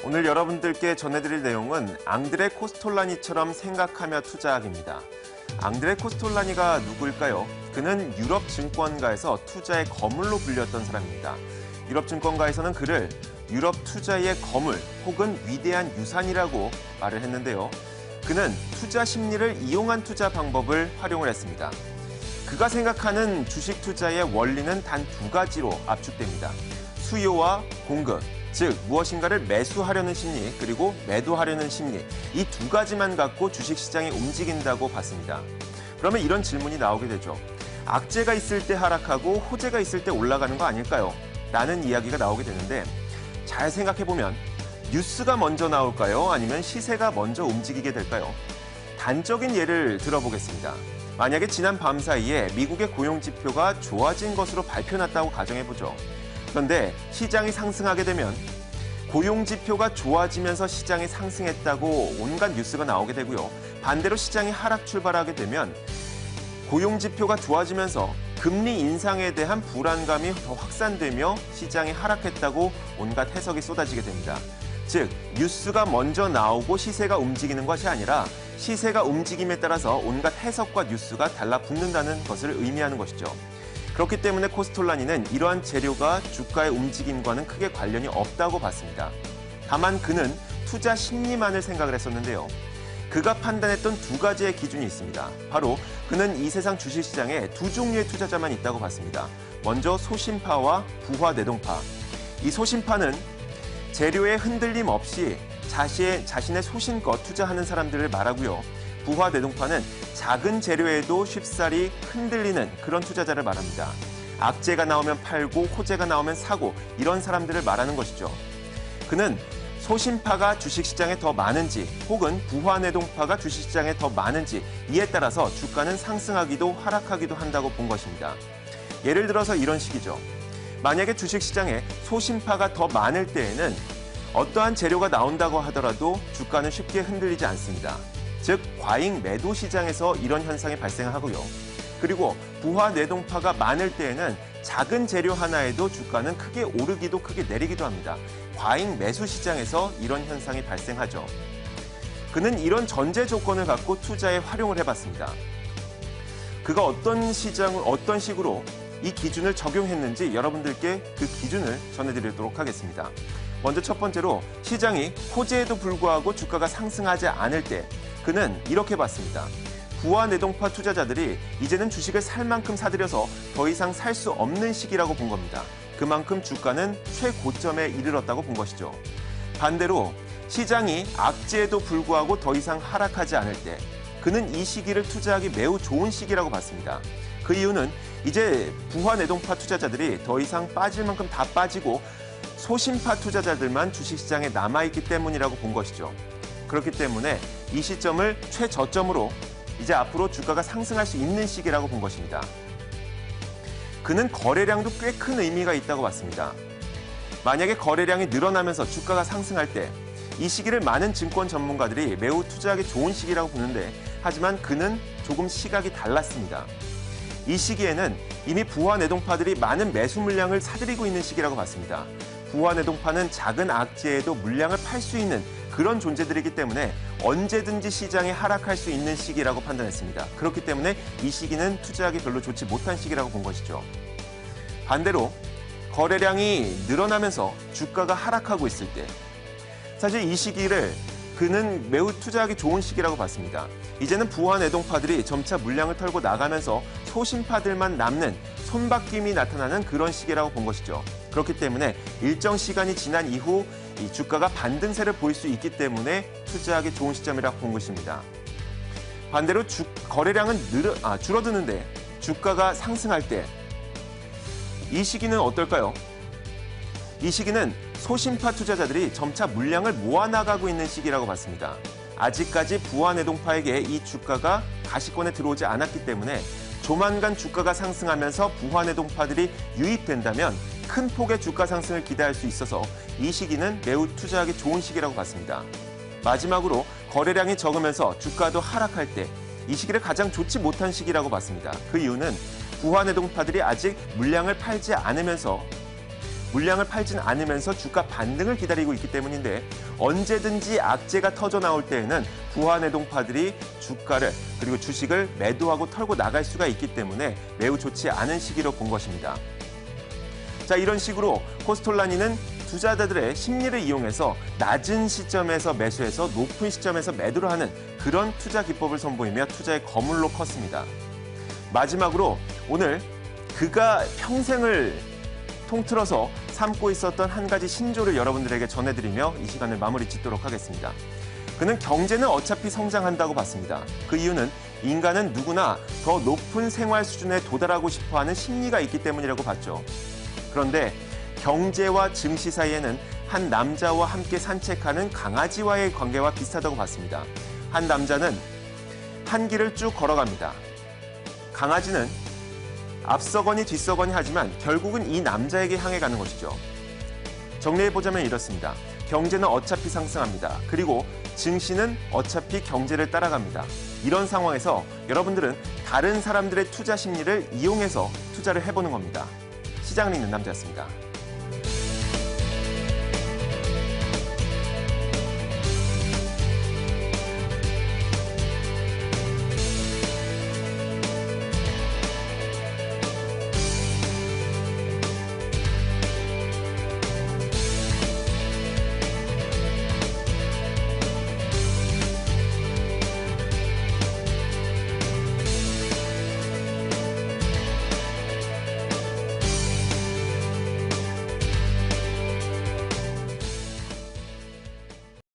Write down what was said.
오늘 여러분들께 전해드릴 내용은 앙드레 코스톨라니처럼 생각하며 투자하기입니다. 앙드레 코스톨라니가 누구일까요? 그는 유럽 증권가에서 투자의 거물로 불렸던 사람입니다. 유럽 증권가에서는 그를 유럽 투자의 거물 혹은 위대한 유산이라고 말을 했는데요. 그는 투자 심리를 이용한 투자 방법을 활용을 했습니다. 그가 생각하는 주식 투자의 원리는 단 두 가지로 압축됩니다. 수요와 공급, 즉 무엇인가를 매수하려는 심리 그리고 매도하려는 심리, 이 두 가지만 갖고 주식시장이 움직인다고 봤습니다. 그러면 이런 질문이 나오게 되죠. 악재가 있을 때 하락하고 호재가 있을 때 올라가는 거 아닐까요? 라는 이야기가 나오게 되는데 잘 생각해보면 뉴스가 먼저 나올까요? 아니면 시세가 먼저 움직이게 될까요? 단적인 예를 들어보겠습니다. 만약에 지난 밤 사이에 미국의 고용지표가 좋아진 것으로 발표났다고 가정해보죠. 그런데 시장이 상승하게 되면 고용지표가 좋아지면서 시장이 상승했다고 온갖 뉴스가 나오게 되고요. 반대로 시장이 하락 출발하게 되면 고용지표가 좋아지면서 금리 인상에 대한 불안감이 더 확산되며 시장이 하락했다고 온갖 해석이 쏟아지게 됩니다. 즉, 뉴스가 먼저 나오고 시세가 움직이는 것이 아니라 시세가 움직임에 따라서 온갖 해석과 뉴스가 달라붙는다는 것을 의미하는 것이죠. 그렇기 때문에 코스톨라니는 이러한 재료가 주가의 움직임과는 크게 관련이 없다고 봤습니다. 다만 그는 투자 심리만을 생각을 했었는데요. 그가 판단했던 두 가지의 기준이 있습니다. 바로 그는 이 세상 주식시장에 두 종류의 투자자만 있다고 봤습니다. 먼저 소심파와 부화 내동파. 이 소심파는 재료의 흔들림 없이 자신의 소신껏 투자하는 사람들을 말하고요. 부화 내동파는 작은 재료에도 쉽사리 흔들리는 그런 투자자를 말합니다. 악재가 나오면 팔고 호재가 나오면 사고 이런 사람들을 말하는 것이죠. 그는 소심파가 주식시장에 더 많은지 혹은 부화 내동파가 주식시장에 더 많은지 이에 따라서 주가는 상승하기도 하락하기도 한다고 본 것입니다. 예를 들어서 이런 식이죠. 만약에 주식시장에 소심파가 더 많을 때에는 어떠한 재료가 나온다고 하더라도 주가는 쉽게 흔들리지 않습니다. 즉, 과잉 매도 시장에서 이런 현상이 발생하고요. 그리고 부화 내동파가 많을 때에는 작은 재료 하나에도 주가는 크게 오르기도 크게 내리기도 합니다. 과잉 매수 시장에서 이런 현상이 발생하죠. 그는 이런 전제 조건을 갖고 투자에 활용을 해봤습니다. 그가 어떤 식으로 이 기준을 적용했는지 여러분들께 그 기준을 전해드리도록 하겠습니다. 먼저 첫 번째로 시장이 호재에도 불구하고 주가가 상승하지 않을 때 그는 이렇게 봤습니다. 부화 내동파 투자자들이 이제는 주식을 살 만큼 사들여서 더 이상 살 수 없는 시기라고 본 겁니다. 그만큼 주가는 최고점에 이르렀다고 본 것이죠. 반대로 시장이 악재에도 불구하고 더 이상 하락하지 않을 때 그는 이 시기를 투자하기 매우 좋은 시기라고 봤습니다. 그 이유는 이제 부화 내동파 투자자들이 더 이상 빠질 만큼 다 빠지고 소심파 투자자들만 주식시장에 남아있기 때문이라고 본 것이죠. 그렇기 때문에 이 시점을 최저점으로 이제 앞으로 주가가 상승할 수 있는 시기라고 본 것입니다. 그는 거래량도 꽤 큰 의미가 있다고 봤습니다. 만약에 거래량이 늘어나면서 주가가 상승할 때 이 시기를 많은 증권 전문가들이 매우 투자하기 좋은 시기라고 보는데 하지만 그는 조금 시각이 달랐습니다. 이 시기에는 이미 부화 내동파들이 많은 매수 물량을 사들이고 있는 시기라고 봤습니다. 부화 내동파는 작은 악재에도 물량을 팔 수 있는 그런 존재들이기 때문에 언제든지 시장이 하락할 수 있는 시기라고 판단했습니다. 그렇기 때문에 이 시기는 투자하기 별로 좋지 못한 시기라고 본 것이죠. 반대로 거래량이 늘어나면서 주가가 하락하고 있을 때 사실 이 시기를 그는 매우 투자하기 좋은 시기라고 봤습니다. 이제는 부화 내동파들이 점차 물량을 털고 나가면서 소심파들만 남는 손바뀜이 나타나는 그런 시기라고 본 것이죠. 그렇기 때문에 일정 시간이 지난 이후 이 주가가 반등세를 보일 수 있기 때문에 투자하기 좋은 시점이라고 본 것입니다. 반대로 거래량은 줄어드는데 주가가 상승할 때 이 시기는 어떨까요? 이 시기는 소심파 투자자들이 점차 물량을 모아나가고 있는 시기라고 봤습니다. 아직까지 부화 내동파에게 이 주가가 가시권에 들어오지 않았기 때문에 조만간 주가가 상승하면서 부화 내동파들이 유입된다면 큰 폭의 주가 상승을 기대할 수 있어서 이 시기는 매우 투자하기 좋은 시기라고 봤습니다. 마지막으로 거래량이 적으면서 주가도 하락할 때 이 시기를 가장 좋지 못한 시기라고 봤습니다. 그 이유는 부화 내동파들이 아직 물량을 팔진 않으면서 주가 반등을 기다리고 있기 때문인데 언제든지 악재가 터져 나올 때에는 부화내동파들이 주가를 그리고 주식을 매도하고 털고 나갈 수가 있기 때문에 매우 좋지 않은 시기로 본 것입니다. 자, 이런 식으로 코스톨라니는 투자자들의 심리를 이용해서 낮은 시점에서 매수해서 높은 시점에서 매도를 하는 그런 투자 기법을 선보이며 투자의 거물로 컸습니다. 마지막으로 오늘 그가 평생을 통틀어서 삼고 있었던 한 가지 신조를 여러분들에게 전해드리며 이 시간을 마무리 짓도록 하겠습니다. 그는 경제는 어차피 성장한다고 봤습니다. 그 이유는 인간은 누구나 더 높은 생활 수준에 도달하고 싶어하는 심리가 있기 때문이라고 봤죠. 그런데 경제와 증시 사이에는 한 남자와 함께 산책하는 강아지와의 관계와 비슷하다고 봤습니다. 한 남자는 한 길을 쭉 걸어갑니다. 강아지는 앞서거니 뒤서거니 하지만 결국은 이 남자에게 향해 가는 것이죠. 정리해보자면 이렇습니다. 경제는 어차피 상승합니다. 그리고 증시는 어차피 경제를 따라갑니다. 이런 상황에서 여러분들은 다른 사람들의 투자 심리를 이용해서 투자를 해보는 겁니다. 시장을 읽는 남자였습니다.